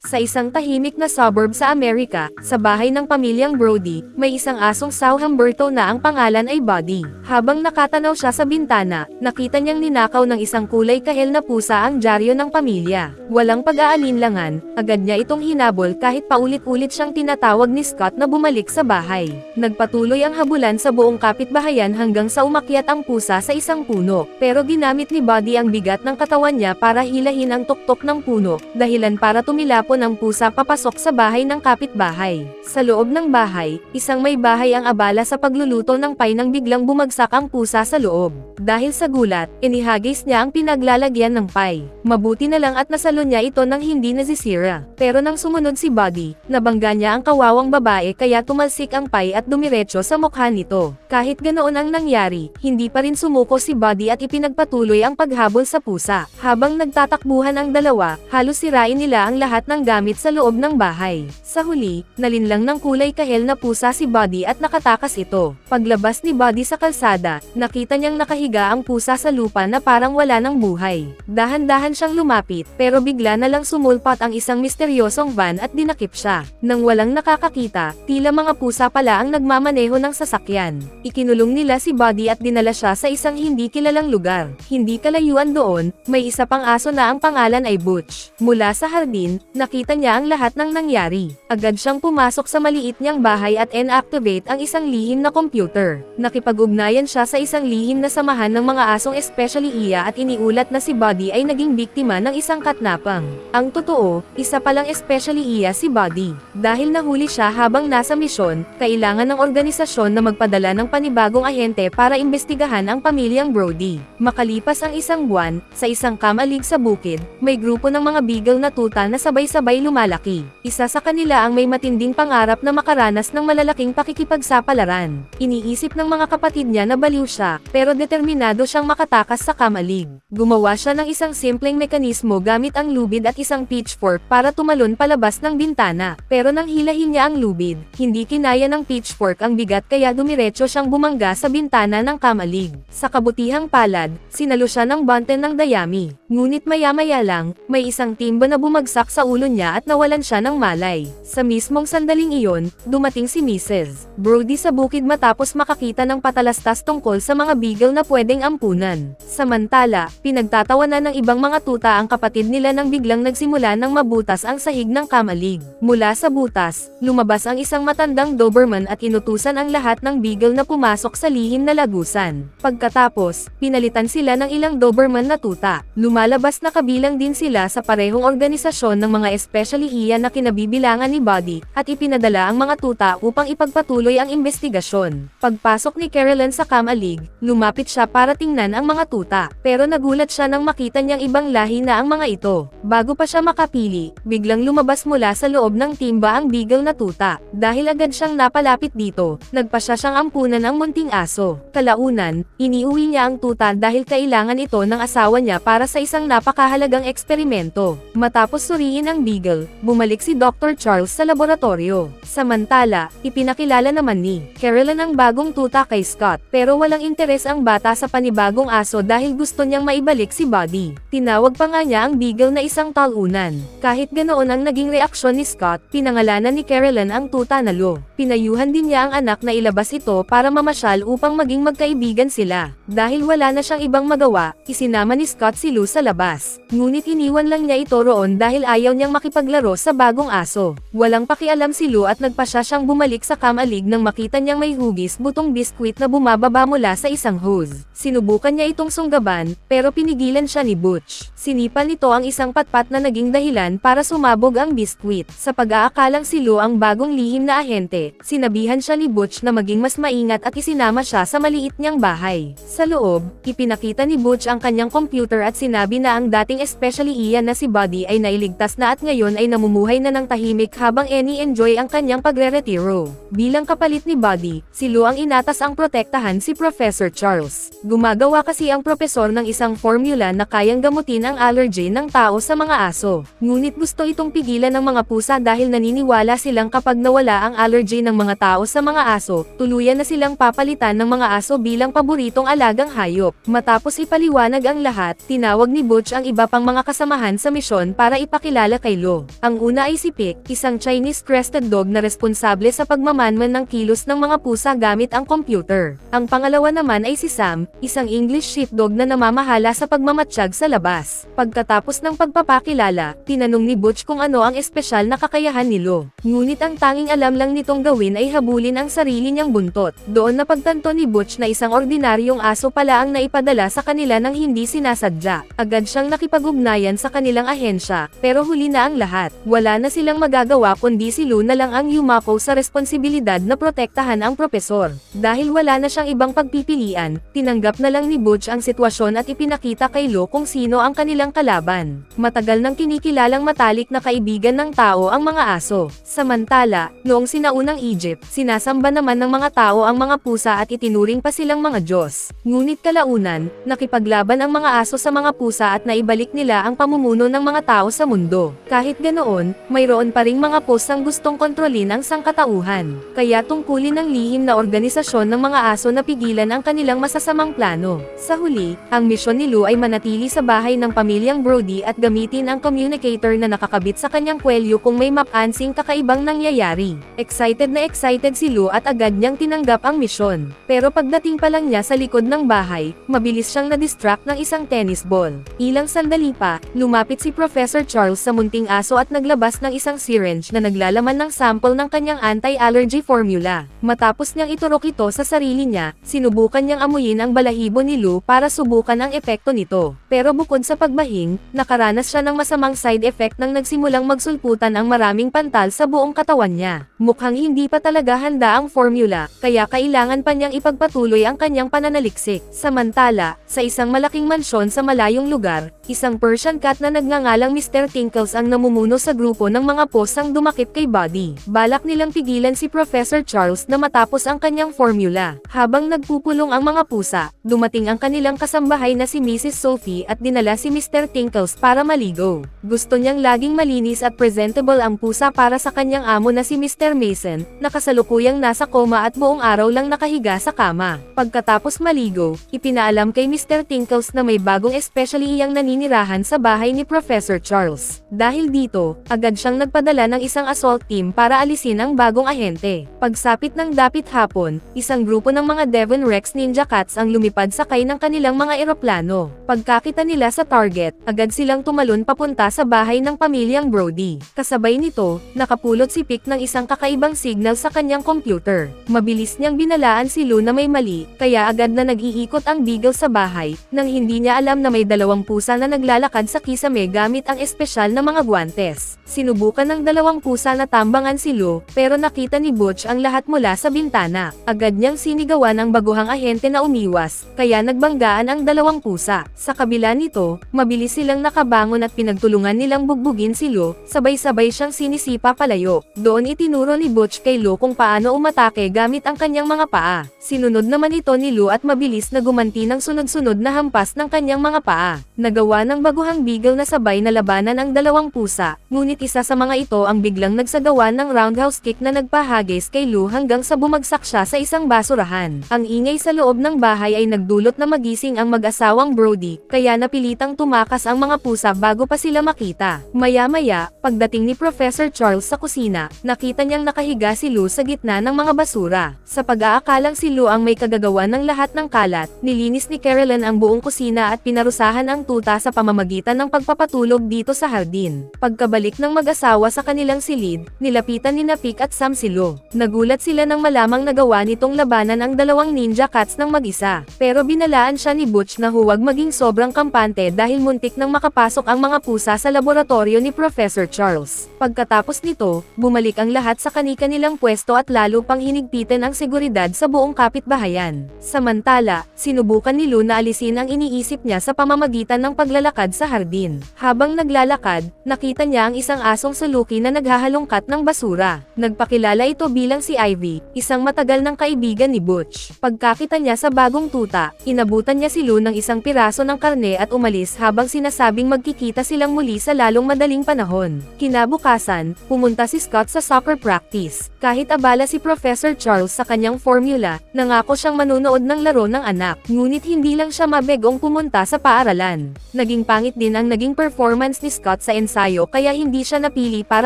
Sa isang tahimik na suburb sa Amerika, sa bahay ng pamilyang Brody, may isang asong Sao Humberto na ang pangalan ay Buddy. Habang nakatanaw siya sa bintana, nakita niyang ninakaw ng isang kulay kahel na pusa ang dyaryo ng pamilya. Walang pag-aalinlangan, agad niya itong hinabol kahit paulit-ulit siyang tinatawag ni Scott na bumalik sa bahay. Nagpatuloy ang habulan sa buong kapitbahayan hanggang sa umakyat ang pusa sa isang puno, pero ginamit ni Buddy ang bigat ng katawan niya para hilahin ang tuktok ng puno, dahilan para tumilapon ang pusa papasok sa bahay ng kapitbahay. Sa loob ng bahay, isang may bahay ang abala sa pagluluto ng pie nang biglang bumagsak ang pusa sa loob. Dahil sa gulat, inihagis niya ang pinaglalagyan ng pie. Mabuti na lang at nasalon niya ito nang hindi nasisira. Pero nang sumunod si Buddy, nabangga niya ang kawawang babae kaya tumalsik ang pie at dumiretso sa mukha nito. Kahit ganoon ang nangyari, hindi pa rin sumuko si Buddy at ipinagpatuloy ang paghabol sa pusa. Habang nagtatakbuhan ang dalawa, halos sirain nila ang lahat ng gamit sa loob ng bahay. Sa huli, nalinlang ng kulay kahel na pusa si Buddy at nakatakas ito. Paglabas ni Buddy sa kalsada, nakita niyang nakahiga ang pusa sa lupa na parang wala ng buhay. Dahan-dahan siyang lumapit, pero bigla na lang sumulpat ang isang misteryosong van at dinakip siya. Nang walang nakakakita, tila mga pusa pala ang nagmamaneho ng sasakyan. Ikinulong nila si Buddy at dinala siya sa isang hindi kilalang lugar. Hindi kalayuan doon, may isa pang aso na ang pangalan ay Butch. Mula sa hardin, nakita niya ang lahat ng nangyari. Agad siyang pumasok sa maliit niyang bahay at inactivate ang isang lihim na computer. Nakipag-ugnayan siya sa isang lihim na samahan ng mga asong especially iya at iniulat na si Buddy ay naging biktima ng isang katnapang. Ang totoo, isa palang especially iya si Buddy. Dahil nahuli siya habang nasa misyon, kailangan ng organisasyon na magpadala ng panibagong ahente para imbestigahan ang pamilyang Brody. Makalipas ang isang buwan, sa isang kamalig sa bukid, may grupo ng mga beagle na tuta na sabay-sabay lumalaki. Isa sa kanila ang may matinding pangarap na makaranas ng malalaking pakikipagsapalaran. Iniisip ng mga kapatid niya na baliw siya, pero determinado siyang makatakas sa kamalig. Gumawa siya ng isang simpleng mekanismo gamit ang lubid at isang pitchfork para tumalon palabas ng bintana. Pero nang hilahin niya ang lubid, hindi kinaya ng pitchfork ang bigat kaya dumiretso siyang bumangga sa bintana ng kamalig. Sa kabutihang palad, sinalo siya ng bante ng dayami. Ngunit maya-maya lang, may isang timba na bumagsak sa ulo niya at nawalan siya ng malay. Sa mismong sandaling iyon, dumating si Mrs. Brody sa bukid matapos makakita ng patalastas tungkol sa mga beagle na pwedeng ampunan. Samantala, pinagtatawanan ng ibang mga tuta ang kapatid nila nang biglang nagsimula ng mabutas ang sahig ng kamalig. Mula sa butas, lumabas ang isang matandang Doberman at inutusan ang lahat ng beagle na pumasok sa lihim na lagusan. Pagkatapos, pinalitan sila ng ilang Doberman na tuta. Lumalabas na kabilang din sila sa parehong organisasyon ng mga especially iya na kinabibilangan ni Buddy, at ipinadala ang mga tuta upang ipagpatuloy ang investigasyon. Pagpasok ni Carolyn sa kamalig, lumapit siya para tingnan ang mga tuta, pero nagulat siya nang makita niyang ibang lahi na ang mga ito. Bago pa siya makapili, biglang lumabas mula sa loob ng timba ang beagle na tuta. Dahil agad siyang napalapit dito, nagpasya siyang ampunan ang munting aso. Kalaunan, iniuwi niya ang tuta dahil kailangan ito ng asawa niya para sa isang napakahalagang eksperimento. Matapos suriin ang beagle, bumalik si Dr. Charles sa laboratorio. Samantala, ipinakilala naman ni Carolyn ang bagong tuta kay Scott, pero walang interes ang bata sa panibagong aso dahil gusto niyang maibalik si Buddy. Tinawag pa nga niya ang beagle na isang talunan. Kahit ganoon ang naging reaksyon ni Scott, pinangalanan ni Carolyn ang tuta na Lo. Pinayuhan din niya ang anak na ilabas ito para mamasyal upang maging magkaibigan sila. Dahil wala na siyang ibang magawa, isinama ni Scott si Lou sa labas. Ngunit iniwan lang niya ito roon dahil ayaw niyang makipaglaro sa bagong aso. Walang pakialam si Lou at nagpasya siyang bumalik sa kamalig nang makita niyang may hugis butong biskwit na bumababa mula sa isang hose. Sinubukan niya itong sunggaban, pero pinigilan siya ni Butch. Sinipan nito ang isang patpat na naging dahilan para sumabog ang biskwit. Sa pag-aakalang si Lou ang bagong lihim na ahente, sinabihan siya ni Butch na maging mas maingat at isinama siya sa maliit niyang bahay. Sa loob, ipinakita ni Butch ang kanyang computer at sinabi na ang dating especially iya na si Buddy ay nailigtas na at ngayon ay namumuhay na ng tahimik habang enjoy ang kanyang pagre-retiro. Bilang kapalit ni Buddy, si Lou ang inatas ang protektahan si Professor Charles. Gumagawa kasi ang propesor ng isang formula na kayang gamutin ang allergy ng tao sa mga aso. Ngunit gusto itong pigilan ng mga pusa dahil naniniwala silang kapag nawala ang allergy ng mga tao sa mga aso, tuluyan na silang papalitan ng mga aso bilang paboritong alagang hayop. Matapos ipaliwanag ang lahat, tinawag ni Butch ang iba pang mga kasamahan sa misyon para ipakilala kay kay Lo. Ang una ay si Pick, isang Chinese crested dog na responsable sa pagmamanman ng kilos ng mga pusa gamit ang computer. Ang pangalawa naman ay si Sam, isang English sheepdog na namamahala sa pagmamatsyag sa labas. Pagkatapos ng pagpapakilala, tinanong ni Butch kung ano ang espesyal na kakayahan ni Lo. Ngunit ang tanging alam lang nitong gawin ay habulin ang sarili niyang buntot. Doon napagtanto ni Butch na isang ordinaryong aso pala ang naipadala sa kanila nang hindi sinasadya. Agad siyang nakipag-ugnayan sa kanilang ahensya, pero huli na ang lahat. Wala na silang magagawa kundi si Lo na lang ang yumako sa responsibilidad na protektahan ang propesor. Dahil wala na siyang ibang pagpipilian, tinanggap na lang ni Butch ang sitwasyon at ipinakita kay Lo kung sino ang kanilang kalaban. Matagal nang kinikilalang matalik na kaibigan ng tao ang mga aso. Samantala, noong sinaunang Egypt, sinasamba naman ng mga tao ang mga pusa at itinuring pa silang mga Diyos. Ngunit kalaunan, nakipaglaban ang mga aso sa mga pusa at naibalik nila ang pamumuno ng mga tao sa mundo. Kahit ganoon, mayroon pa ring mga pusang gustong kontrolin ang sangkatauhan. Kaya tungkulin ng lihim na organisasyon ng mga aso na pigilan ang kanilang masasamang plano. Sa huli, ang misyon ni Lo ay manatili sa bahay ng pamilyang Brody at gamitin ang communicator na nakakabit sa kanyang kwelyo kung may mapansing kakaibang nangyayari. Excited na excited si Lo at agad niyang tinanggap ang misyon. Pero pagdating pa lang niya sa likod ng bahay, mabilis siyang na-distract ng isang tennis ball. Ilang sandali pa, lumapit si Professor Charles sa munting aso at naglabas ng isang syringe na naglalaman ng sample ng kanyang anti-allergy formula. Matapos niyang iturok ito sa sarili niya, sinubukan niyang amuyin ang balahibo ni Lo para subukan ang epekto nito. Pero bukod sa pagbahing, nakaranas siya ng masamang side effect nang nagsimulang magsulputan ang maraming pantal sa buong katawan niya. Mukhang hindi pa talaga handa ang formula, kaya kailangan pa niyang ipagpatuloy ang kanyang pananaliksik. Samantala, sa isang malaking mansyon sa malayong lugar, isang Persian cat na nagngangalang Mr. Tinkles ang namumuno sa grupo ng mga posang dumakip kay Buddy. Balak nilang pigilan si Professor Charles na matapos ang kanyang formula. Habang nagpupulong ang mga pusa, dumating ang kanilang kasambahay na si Mrs. Sophie at dinala si Mr. Tinkles para maligo. Gusto niyang laging malinis at presentable ang pusa para sa kanyang amo na si Mr. Mason, na kasalukuyang nasa koma at buong araw lang nakahiga sa kama. Pagkatapos maligo, ipinaalam kay Mr. Tinkles na may bagong especially iyang naninirahan sa bahay ni Professor Charles. Dahil dito, agad siyang nagpadala ng isang assault team para alisin ang bagong ahente. Pagsapit ng dapit hapon, isang grupo ng mga Devon Rex Ninja Cats ang lumipad sakay ng kanilang mga eroplano. Pagkakita nila sa target, agad silang tumalon papunta sa bahay ng pamilyang Brody. Kasabay nito, nakapulot si Pick ng isang kakaibang signal sa kanyang computer. Mabilis niyang binalaan si Lo na may mali, kaya agad na nag-iikot ang beagle sa bahay, nang hindi niya alam na may dalawang pusa na naglalakad sa kisame gamit ang espesyal na mga guwantes. Sinubukan ng dalawang pusa na tambangan si Lo, pero nakita ni Butch ang lahat mula sa bintana. Agad niyang sinigawan ang baguhang ahente na umiwas, kaya nagbanggaan ang dalawang pusa. Sa kabila nito, mabilis silang nakabangon at pinagtulungan nilang bugbugin si Lo, sabay-sabay siyang sinisipa palayo. Doon itinuro ni Butch kay Lo kung paano umatake gamit ang kanyang mga paa. Sinunod naman ito ni Lo at mabilis na gumanti ng sunod-sunod na hampas ng kanyang mga paa. Nagawa ng baguhang beagle na sabay na labanan ang dalawang pusa, ngunit isa sa mga ito ang biglang nagsagawa ng roundhouse kick na nagpahagis kay Lo hanggang sa bumagsak siya sa isang basurahan. Ang ingay sa loob ng bahay ay nagdulot na magising ang mag-asawang Brody, kaya napilitang tumakas ang mga pusa bago pa sila makita. Maya-maya, pagdating ni Professor Charles sa kusina, nakita niyang nakahiga si Lo sa gitna ng mga basura. Sa pag-aakalang si Lo ang may kagagawan ng lahat ng kalat, nilinis ni Carolyn ang buong kusina at pinarusahan ang tuta sa pamamagitan ng pagpapatulog dito sa hardin. Pagkabalik ng mag-asawa sa kanilang silid, nilapitan ni Pick at Sam si Lo. Nagulat sila nang malamang nagawa nitong labanan ang dalawang ninja cats ng mag-isa. Pero binalaan siya ni Butch na huwag maging sobrang kampante dahil muntik nang makapasok ang mga pusa sa laboratorio ni Professor Charles. Pagkatapos nito, bumalik ang lahat sa kani-kanilang pwesto at lalo pang hinigpitan ang seguridad sa buong kapitbahayan. Samantala, sinubukan ni Lo na alisin ang iniisip niya sa pamamagitan ng paglalakad sa hardin. Habang naglalakad, nakita niya ang isang asong suluki na naghahalongkat ng basura. Nagpakilala ito bilang si Ivy, isang matagal ng kaibigan ni Butch. Pagkakita niya sa bagong tuta, inabutan niya si Lo ng isang piraso ng karne at umalis habang sinasabing magkikita silang muli sa lalong madaling panahon. Kinabukasan, pumunta si Scott sa soccer practice. Kahit abala si Professor Charles sa kanyang formula, nangako siyang manunood ng laro ng anak. Ngunit hindi lang siya mabegong pumunta sa paaralan. Naging pangit din ang naging performance ni Scott sa ensayo kabayo kaya hindi siya napili para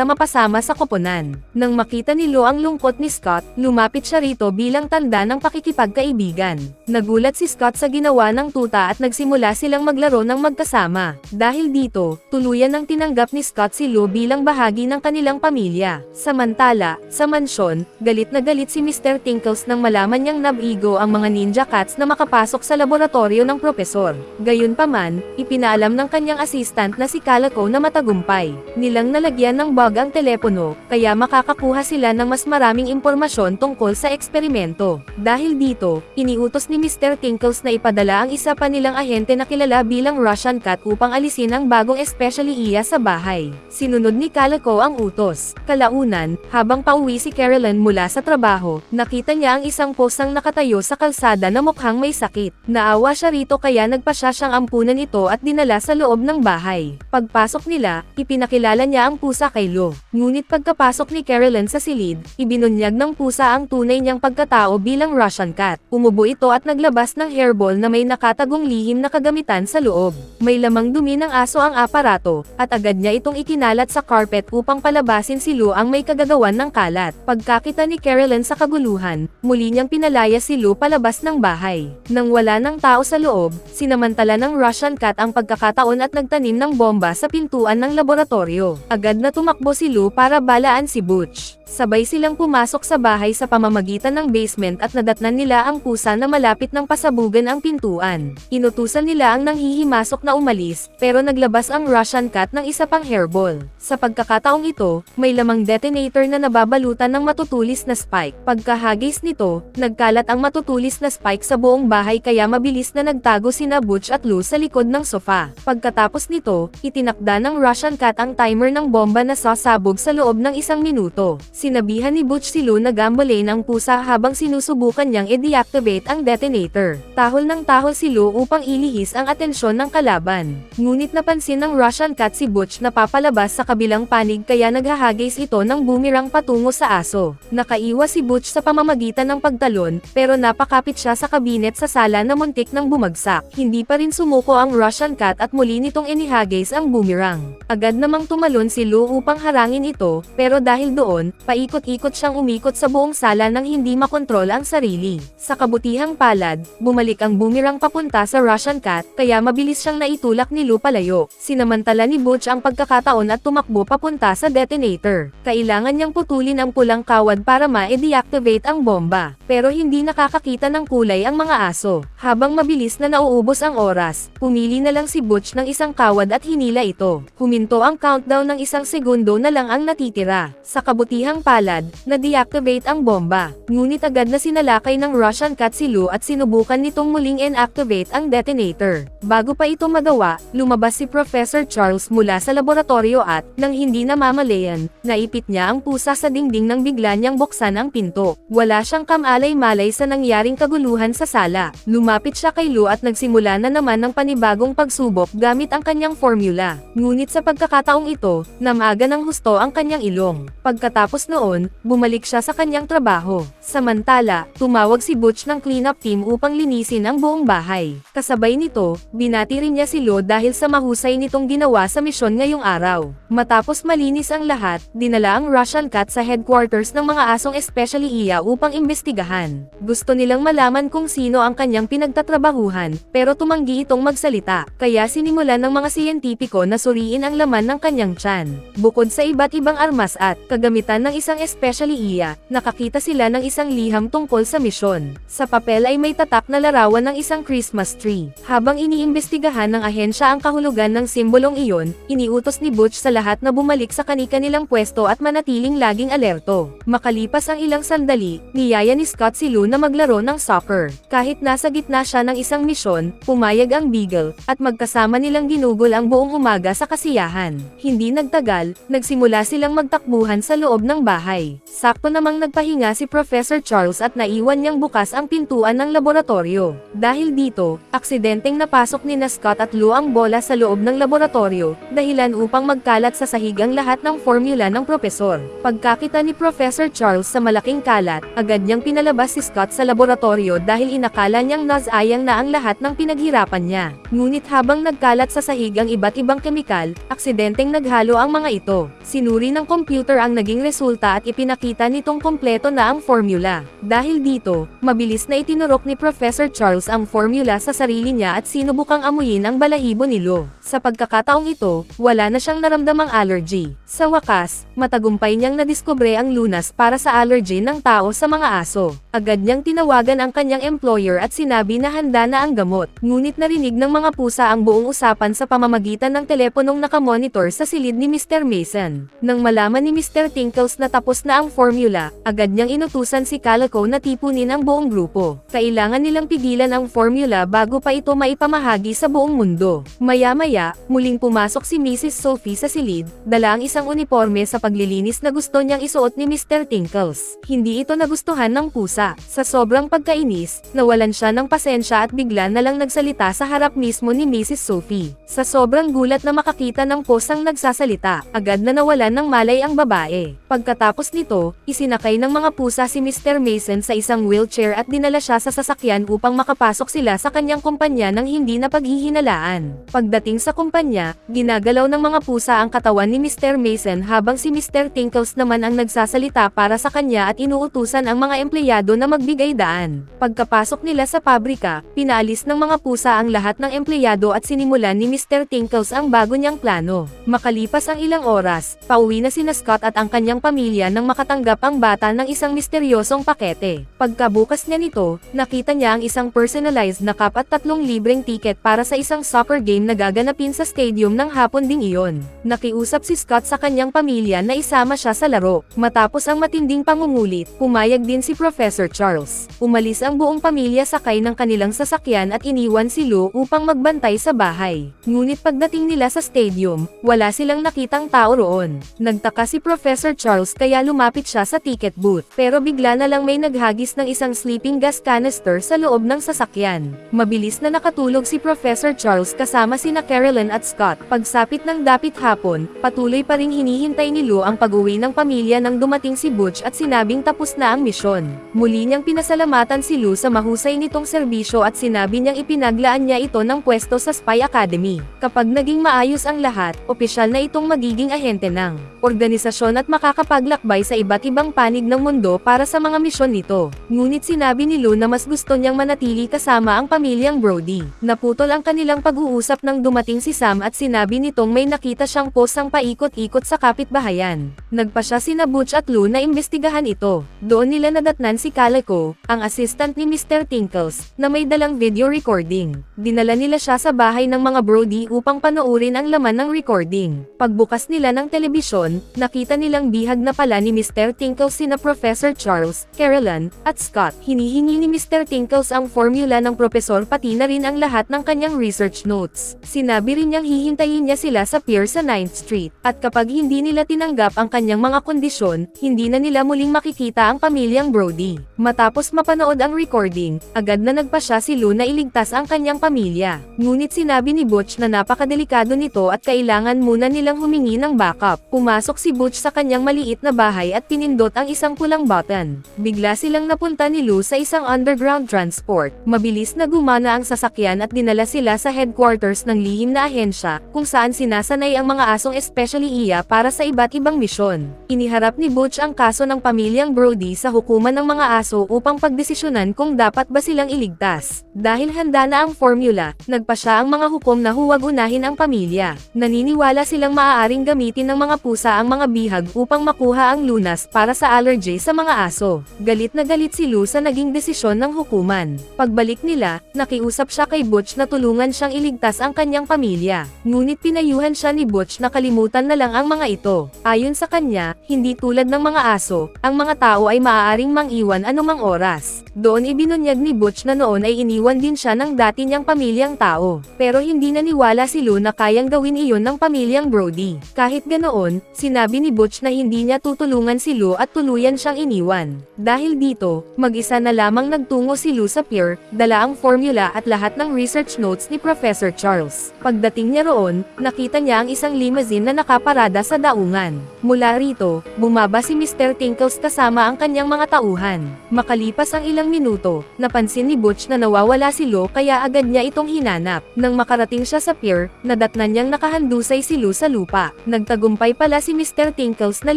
mapasama sa koponan. Nang makita ni Lo ang lungkot ni Scott, lumapit siya rito bilang tanda ng pakikipagkaibigan. Nagulat si Scott sa ginawa ng tuta at nagsimula silang maglaro ng magkasama. Dahil dito, tuluyan nang tinanggap ni Scott si Lo bilang bahagi ng kanilang pamilya. Samantala, sa mansyon, galit na galit si Mr. Tinkles nang malaman niyang nabigo ang mga ninja cats na makapasok sa laboratorio ng propesor. Gayunpaman, ipinaalam ng kanyang assistant na si Calico na matagumpay. Nilang nalagyan ng bug ang telepono, kaya makakakuha sila ng mas maraming impormasyon tungkol sa eksperimento. Dahil dito, iniutos ni Mr. Tinkles na ipadala ang isa pa nilang ahente na kilala bilang Russian Cat upang alisin ang bagong especially iya sa bahay. Sinunod ni Calico ang utos. Kalaunan, habang pauwi si Carolyn mula sa trabaho, nakita niya ang isang posang nakatayo sa kalsada na mukhang may sakit. Naawa siya rito kaya nagpasya siyang ampunan ito at dinala sa loob ng bahay. Pagpasok nila, ipinakilala niya ang pusa kay Lo. Ngunit pagkapasok ni Carolyn sa silid, ibinunyag ng pusa ang tunay niyang pagkatao bilang Russian Cat. Umubo ito at naglabas ng hairball na may nakatagong lihim na kagamitan sa loob. May lamang dumi ng aso ang aparato, at agad niya itong ikinalat sa carpet upang palabasin si Lo ang may kagagawan ng kalat. Pagkakita ni Carolyn sa kaguluhan, muli niyang pinalaya si Lo palabas ng bahay. Nang wala ng tao sa loob, sinamantala ng Russian Cat ang pagkakataon at nagtanim ng bomba sa pintuan ng laboratorio. Agad na tumakbo si Lo para balaan si Butch. Sabay silang pumasok sa bahay sa pamamagitan ng basement at nadatnan nila ang pusa na malapit ng pasabugan ang pintuan. Inutusan nila ang nanghihimasok na umalis, pero naglabas ang Russian Cat ng isa pang hairball. Sa pagkakataong ito, may lamang detonator na nababalutan ng matutulis na spike. Pagkahagis nito, nagkalat ang matutulis na spike sa buong bahay kaya mabilis na nagtago sina Butch at Lou sa likod ng sofa. Pagkatapos nito, itinakda ng Russian Cat ang timer ng bomba na sasabog sa loob ng 1 minuto. Sinabihan ni Butch si Lou na gambolain ang pusa habang sinusubukan niyang i-deactivate ang detonator. Tahol ng tahol si Lou upang ilihis ang atensyon ng kalaban. Ngunit napansin ng Russian Cat si Butch na papalabas sa kabilang panig kaya naghahagis ito ng boomerang patungo sa aso. Nakaiwas si Butch sa pamamagitan ng pagtalon, pero napakapit siya sa kabinet sa sala na muntik nang bumagsak. Hindi pa rin sumuko ang Russian Cat at muli nitong inihagis ang boomerang. Agad namang tumalon si Lou upang harangin ito, pero dahil doon, paikot-ikot siyang umikot sa buong sala nang hindi makontrol ang sarili. Sa kabutihang palad, bumalik ang boomerang papunta sa Russian Cat, kaya mabilis siyang naitulak ni Lou palayo. Sinamantala ni Butch ang pagkakataon at tumakbo papunta sa detonator. Kailangan niyang putulin ang pulang kawad para ma-deactivate ang bomba, pero hindi nakakakita ng kulay ang mga aso. Habang mabilis na nauubos ang oras, pumili na lang si Butch ng isang kawad at hinila ito. Huminto ang countdown ng 1 segundo na lang ang natitira. Sa kabutihang palad, na-deactivate ang bomba. Ngunit agad na sinalakay ng Russian Cat si Lou at sinubukan nitong muling inactivate ang detonator. Bago pa ito magawa, lumabas si Professor Charles mula sa laboratorio at, nang hindi namamalayan, naipit niya ang pusa sa dingding nang bigla niyang buksan ang pinto. Wala siyang kamalay-malay sa nangyaring kaguluhan sa sala. Lumapit siya kay Lou at nagsimula na naman ng panibagong pagsubok gamit ang kanyang formula. Ngunit sa pagkakataong ito, namaga ng husto ang kanyang ilong. Pagkatapos noon, bumalik siya sa kanyang trabaho. Samantala, tumawag si Butch ng cleanup team upang linisin ang buong bahay. Kasabay nito, binati rin niya si Lou dahil sa mahusay nitong ginawa sa misyon ngayong araw. Matapos malinis ang lahat, dinala ang Russian Cat sa headquarters ng mga asong especially iya upang imbestigahan. Gusto nilang malaman kung sino ang kanyang pinagtatrabahuhan, pero tumanggi itong magsalita, kaya sinimulan ng mga siyentipiko na suriin ang laman ng kanyang tiyan. Bukod sa iba't ibang armas at kagamitan ng isang especially iya, nakakita sila ng isang liham tungkol sa misyon. Sa papel ay may tatak na larawan ng isang Christmas tree. Habang iniimbestigahan ng ahensya ang kahulugan ng simbolong iyon, iniutos ni Butch sa lahat na bumalik sa kani-kanilang pwesto at manatiling laging alerto. Makalipas ang ilang sandali, niyaya ni Scott si Lou na maglaro ng soccer. Kahit nasa gitna siya ng isang misyon, pumayag ang Beagle, at magkasama nilang ginugol ang buong umaga sa kasiyahan. Hindi nagtagal, nagsimula silang magtakbuhan sa loob ng bahay. Sakto namang nagpahinga si Professor Charles at naiwan niyang bukas ang pintuan ng laboratorio. Dahil dito, aksidenteng napasok ni Scott at Lou ang bola sa loob ng laboratorio, dahilan upang magkalat sa sahig ang lahat ng formula ng propesor. Pagkakita ni Professor Charles sa malaking kalat, agad niyang pinalabas si Scott sa laboratorio dahil inakala niyang nasayang na ang lahat ng pinaghirapan niya. Ngunit habang nagkalat sa sahig ang iba't ibang kemikal, aksidenteng aksidenteng naghalo ang mga ito. Sinuri ng computer ang naging resulta at ipinakita nitong kompleto na ang formula. Dahil dito, mabilis na itinurok ni Professor Charles ang formula sa sarili niya at sinubukang amuyin ang balahibo ni Lo. Sa pagkakataong ito, wala na siyang naramdamang allergy. Sa wakas, matagumpay niyang nadiskubre ang lunas para sa allergy ng tao sa mga aso. Agad niyang tinawagan ang kanyang employer at sinabi na handa na ang gamot. Ngunit narinig ng mga pusa ang buong usapan sa pamamagitan ng teleponong nakamonitor sa silid ni Mr. Mason. Nang malaman ni Mr. Tinkles na tapos na ang formula, agad niyang inutusan si Calico na tipunin ang buong grupo. Kailangan nilang pigilan ang formula bago pa ito maipamahagi sa buong mundo. Maya-maya, muling pumasok si Mrs. Sophie sa silid, dala ang isang uniforme sa paglilinis na gusto niyang isuot ni Mr. Tinkles. Hindi ito nagustuhan ng pusa. Sa sobrang pagkainis, nawalan siya ng pasensya at bigla na lang nagsalita sa harap mismo ni Mrs. Sophie. Sa sobrang gulat na makakita ng pusang nagsasalita, agad na nawalan ng malay ang babae. Pagkatapos nito, isinakay ng mga pusa si Mr. Mason sa isang wheelchair at dinala siya sa sasakyan upang makapasok sila sa kanyang kumpanya ng hindi na paghihinalaan. Pagdating sa kumpanya, ginagalaw ng mga pusa ang katawan ni Mr. Mason habang si Mr. Tinkles naman ang nagsasalita para sa kanya at inuutusan ang mga empleyado na magbigay daan. Pagkapasok nila sa pabrika, pinaalis ng mga pusa ang lahat ng empleyado at sinimulan ni Mr. Tinkles ang bago niyang plano. Makalipas ang ilang oras, pauwi na sina Scott at ang kanyang pamilya nang makatanggap ang bata ng isang misteryosong pakete. Pagkabukas niya nito, nakita niya ang isang personalized na cup at 3 libreng tiket para sa isang soccer game na gaganapin sa stadium ng hapon ding iyon. Nakiusap si Scott sa kanyang pamilya na isama siya sa laro. Matapos ang matinding pangungulit, pumayag din si Professor Charles. Umalis ang buong pamilya sakay ng kanilang sasakyan at iniwan si Lou upang magbantay sa bahay. Ngunit pagdating nila sa stadium, wala silang nakitang tao roon. Nagtaka si Professor Charles kaya lumapit siya sa ticket booth. Pero bigla na lang may naghagis ng isang sleeping gas canister sa loob ng sasakyan. Mabilis na nakatulog si Professor Charles kasama sina Carolyn at Scott. Pagsapit ng dapit hapon, patuloy pa ring hinihintay ni Lou ang pag-uwi ng pamilya nang dumating si Butch at sinabing tapos na ang misyon. Muli niyang pinasalamatan si Lou sa mahusay nitong serbisyo at sinabi niyang ipinaglaan niya ito ng pwesto sa Spy Academy. Kapag naging maayos ang lahat, opisyal na itong magiging ahente ng organisasyon at makakapaglakbay sa iba't ibang panig ng mundo para sa mga misyon nito. Ngunit sinabi ni Lou na mas gusto niyang manatili kasama ang pamilyang Brody. Naputol ang kanilang pag-uusap nang dumating si Sam at sinabi nitong may nakita siyang posang paikot-ikot sa kapitbahayan. Nagpa siya sina Butch at Lou na imbestigahan ito. Doon nila nadatnan si Calico, ang assistant ni Mr. Tinkles, na may dalang video recording. Dinala nila siya sa bahay ng mga Brody upang panoorin ang laman ng recording. Pagbukas nila ng telebisyon, nakita nilang bihag na pala ni Mr. Tinkles sina Professor Charles, Carolyn, at Scott. Hinihingi ni Mr. Tinkles ang formula ng propesor pati na rin ang lahat ng kanyang research notes. Sinabi rin niyang hihintayin niya sila sa pier sa 9th Street, at kapag hindi nila tinanggap ang kanyang mga kondisyon, hindi na nila muling makikita ang pamilyang Brody. Matapos mapanood ang recording, agad na nagpasya si Lou na iligtas ang kanyang pamilya. Ngunit sinabi ni Butch na napakadelikado nito at kailangan muna nilang humingi ng backup. Pumasok si Butch sa kanyang maliit na bahay at pinindot ang isang pulang button. Bigla silang napunta ni Lou sa isang underground transport. Mabilis na gumana ang sasakyan at dinala sila sa headquarters ng lihim na ahensya, kung saan sinasanay ang mga asong especially iya para sa iba't ibang misyon. Iniharap ni Butch ang kaso ng pamilyang Brody sa hukuman ng mga aso upang pagdesisyonan kung dapat ba silang iligtas. Dahil handa na ang formula, nagpa siya ang mga hukom na huwag unahin ang pamilya. Naniniwala silang maaaring gamitin ng mga pusa ang mga bihag upang makuha ang lunas para sa allergy sa mga aso. Galit na galit si Lou sa naging desisyon ng hukuman. Pagbalik nila, nakiusap siya kay Butch na tulungan siyang iligtas ang kanyang pamilya. Ngunit pinayuhan siya ni Butch na kalimutan na lang ang mga ito. Ayon sa kanya, hindi tulad ng mga aso, ang mga tao ay maaaring mang-iwan anumang oras. Doon ibinunyag ni Butch na noon ay iniwan din siya ng dati niyang pamilyang tao. Pero hindi naniwala si Lou na kayang gawin iyon ng pamilyang Brody. Kahit ganoon, sinabi ni Butch na hindi niya tutulungan si Lou at tuluyan siyang iniwan. Dahil dito, mag-isa na lamang nagtungo si Lou sa pier, dala ang formula at lahat ng research notes ni Professor Charles. Pagdating niya roon, nakita niya ang isang limousine na nakaparada sa daungan. Mula rito, bumaba si Mr. Tinkles kasama ang kanyang mga tauhan. Makalipas ang ilang minuto, napansin ni Butch na nawawala si Lou kaya agad niya itong hinanap. Nang makarating siya sa pier, nadatnan niyang nakahando Nahusay si Lou sa lupa. Nagtagumpay pala si Mr. Tinkles na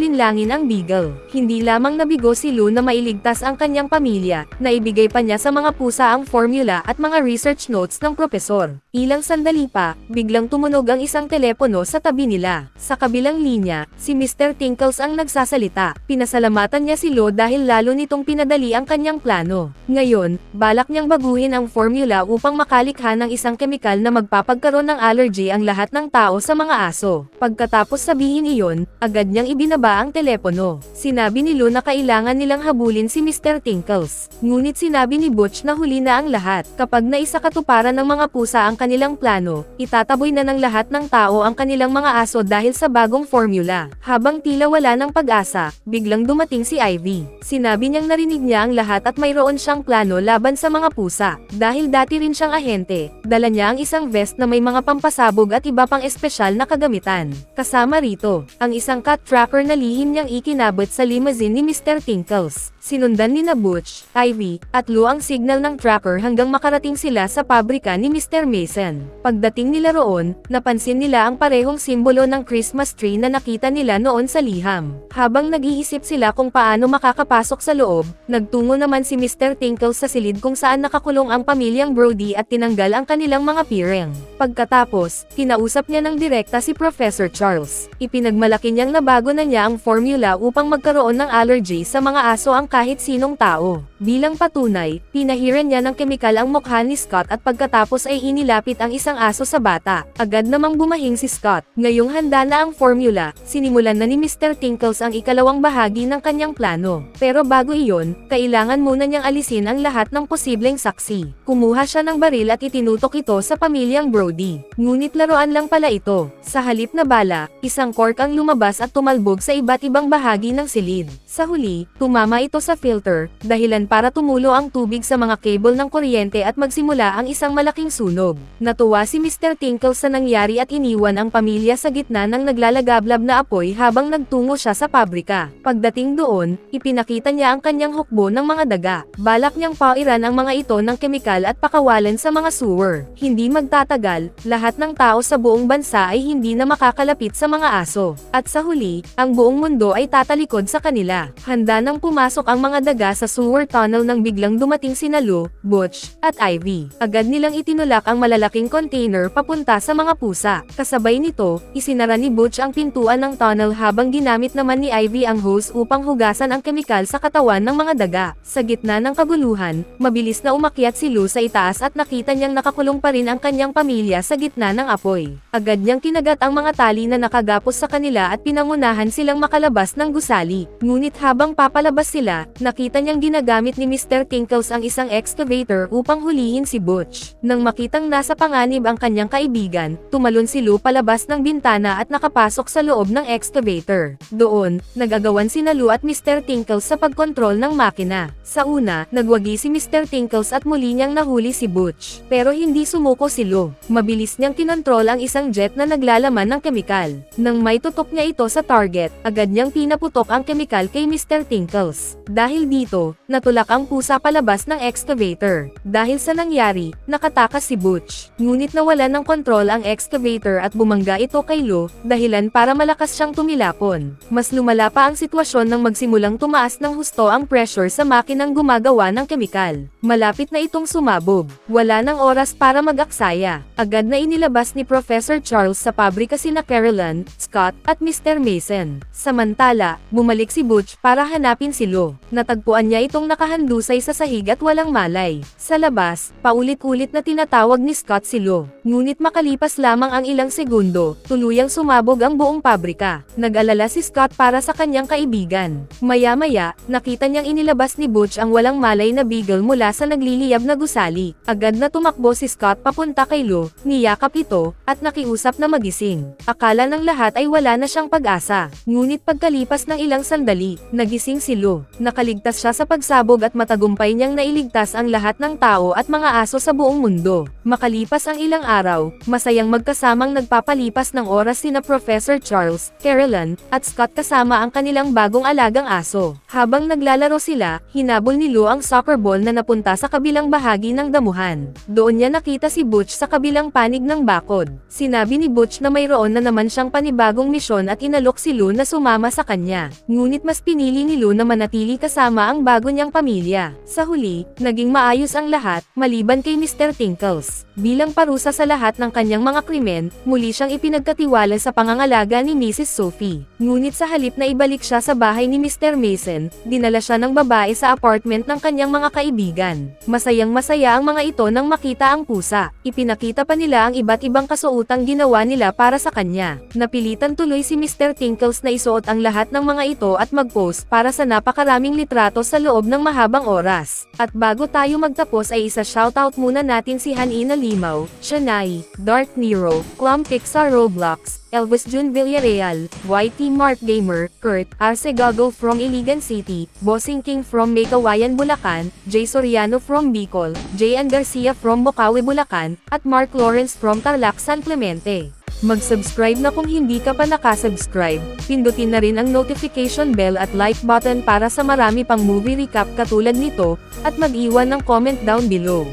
linlangin ang Beagle. Hindi lamang nabigo si Lou na mailigtas ang kanyang pamilya, naibigay pa niya sa mga pusa ang formula at mga research notes ng propesor. Ilang sandali pa, biglang tumunog ang isang telepono sa tabi nila. Sa kabilang linya, si Mr. Tinkles ang nagsasalita. Pinasalamatan niya si Lou dahil lalo nitong pinadali ang kanyang plano. Ngayon, balak niyang baguhin ang formula upang makalikha ng isang kemikal na magpapagkaroon ng allergy ang lahat ng tao sa mga aso. Pagkatapos sabihin iyon, agad niyang ibinaba ang telepono. Sinabi ni Lou na kailangan nilang habulin si Mr. Tinkles. Ngunit sinabi ni Butch na huli na ang lahat. Kapag naisakatuparan ng mga pusa ang kanilang plano, itataboy na ng lahat ng tao ang kanilang mga aso dahil sa bagong formula. Habang tila wala ng pag-asa, biglang dumating si Ivy. Sinabi niyang narinig niya ang lahat at mayroon siyang plano laban sa mga pusa. Dahil dati rin siyang ahente, dala niya ang isang vest na may mga pampasabog at iba pang espesyal na kagamitan. Kasama rito, ang isang cat tracker na lihim niyang ikinabot sa limousine ni Mr. Tinkles. Sinundan ni na Butch, Ivy, at Lou ang signal ng tracker hanggang makarating sila sa pabrika ni Mr. Mason. Pagdating nila roon, napansin nila ang parehong simbolo ng Christmas tree na nakita nila noon sa liham. Habang nag-iisip sila kung paano makakapasok sa loob, nagtungo naman si Mr. Tinkles sa silid kung saan nakakulong ang pamilyang Brody at tinanggal ang kanilang mga pireng. Pagkatapos, kinausap niya ng direkta si Professor Charles. Ipinagmalaki niyang nabago na niya ang formula upang magkaroon ng allergy sa mga aso ang kahit sinong tao. Bilang patunay, pinahiran niya ng kemikal ang mukha ni Scott at pagkatapos ay inilapit ang isang aso sa bata. Agad namang bumahing si Scott. Ngayong handa na ang formula, sinimulan na ni Mr. Tinkles ang ikalawang bahagi ng kanyang plano. Pero bago iyon, kailangan muna niyang alisin ang lahat ng posibleng saksi. Kumuha siya ng baril at itinutok ito sa pamilyang Brody. Ngunit laruan lang pala ito. Sa halip na bala, isang cork ang lumabas at tumalbog sa iba't ibang bahagi ng silid. Sa huli, tumama ito sa filter, dahilan para tumulo ang tubig sa mga cable ng kuryente at magsimula ang isang malaking sunog. Natuwa si Mr. Tinkles sa nangyari at iniwan ang pamilya sa gitna ng naglalagablab na apoy habang nagtungo siya sa pabrika. Pagdating doon, ipinakita niya ang kanyang hukbo ng mga daga. Balak niyang pairan ang mga ito ng kemikal at pakawalan sa mga sewer. Hindi magtatagal, lahat ng tao sa buong bansa ay hindi na makakalapit sa mga aso. At sa huli, ang buong mundo ay tatalikod sa kanila. Handa nang pumasok ang mga daga sa sewer tunnel nang biglang dumating sina Lou, Butch, at Ivy. Agad nilang itinulak ang malalaking container papunta sa mga pusa. Kasabay nito, isinara ni Butch ang pintuan ng tunnel habang ginamit naman ni Ivy ang hose upang hugasan ang kemikal sa katawan ng mga daga. Sa gitna ng kaguluhan, mabilis na umakyat si Lou sa itaas at nakita niyang nakakulong pa rin ang kanyang pamilya sa gitna ng apoy. Agad niyang kinagat ang mga tali na nakagapos sa kanila at pinangunahan silang makalabas ng gusali. Ngunit habang papalabas sila, nakita niyang ginagamit ni Mr. Tinkles ang isang excavator upang hulihin si Butch. Nang makitang nasa panganib ang kanyang kaibigan, tumalon si Lou palabas ng bintana at nakapasok sa loob ng excavator. Doon, nagagawan sina Lou at Mr. Tinkles sa pagkontrol ng makina. Sa una, nagwagi si Mr. Tinkles at muli niyang nahuli si Butch. Pero hindi sumuko si Lou. Mabilis niyang kinontrol ang isang jet na naglalaman ng kemikal. Nang may tutok niya ito sa target, agad niyang pinaputok ang kemikal kay Mr. Tinkles. Dahil dito, natulak ang pusa palabas ng excavator. Dahil sa nangyari, nakatakas si Butch. Ngunit nawala ng kontrol ang excavator at bumangga ito kay Lou, dahilan para malakas siyang tumilapon. Mas lumala pa ang sitwasyon nang magsimulang tumaas ng husto ang pressure sa makinang gumagawa ng kemikal. Malapit na itong sumabog. Wala nang oras para mag-aksaya. Agad na inilabas ni Professor Charles sa pabrika sina Carolyn, Scott, at Mr. Mason. Samantala, bumalik si Butch para hanapin si Lou. Natagpuan niya itong nakahandusay sa sahig at walang malay. Sa labas, paulit-ulit na tinatawag ni Scott si Lou. Ngunit makalipas lamang ang ilang segundo, tuluyang sumabog ang buong pabrika. Nag-alala si Scott para sa kanyang kaibigan. Maya-maya, nakita niyang inilabas ni Butch ang walang malay na beagle mula sa nagliliyab na gusali. Agad na tumakbo si Scott papunta kay Lou, niyakap ito, at nakiusap na magising. Akala ng lahat ay wala na siyang pag-asa. Ngunit pagkalipas ng ilang sandali, muli, nagising si Lu. Nakaligtas siya sa pagsabog at matagumpay niyang nailigtas ang lahat ng tao at mga aso sa buong mundo. Makalipas ang ilang araw, masayang magkasamang nagpapalipas ng oras sina Professor Charles, Carolyn, at Scott kasama ang kanilang bagong alagang aso. Habang naglalaro sila, hinabol ni Lu ang soccer ball na napunta sa kabilang bahagi ng damuhan. Doon niya nakita si Butch sa kabilang panig ng bakod. Sinabi ni Butch na mayroon na naman siyang panibagong misyon at inalok si Lu na sumama sa kanya. Ngunit mas pinili ni Lu na manatili kasama ang bago niyang pamilya. Sa huli, naging maayos ang lahat, maliban kay Mr. Tinkles. Bilang parusa sa lahat ng kanyang mga krimen, muli siyang ipinagkatiwala sa pangangalaga ni Mrs. Sophie. Ngunit sa halip na ibalik siya sa bahay ni Mr. Mason, dinala siya ng babae sa apartment ng kanyang mga kaibigan. Masayang masaya ang mga ito nang makita ang pusa. Ipinakita pa nila ang iba't ibang kasuotang ginawa nila para sa kanya. Napilitan tuloy si Mr. Tinkles na isuot ang lahat ng mga ito at mag-post para sa napakaraming litrato sa loob ng mahabang oras. At bago tayo magtapos ay isa-shoutout muna natin si Hanina Limaw, Shanai, Dark Nero, Clum Pixar Roblox, Elvis Jun Villarreal, YT Mark Gamer, Kurt, Arce Gago from Iligan City, Bossing King from Maykawayan Bulacan, Jay Soriano from Bicol, Jay Ann Garcia from Bocaue Bulacan, at Mark Lawrence from Tarlac San Clemente. Mag-subscribe na kung hindi ka pa nakasubscribe, pindutin na rin ang notification bell at like button para sa marami pang movie recap katulad nito, at mag-iwan ng comment down below.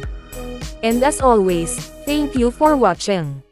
And as always, thank you for watching.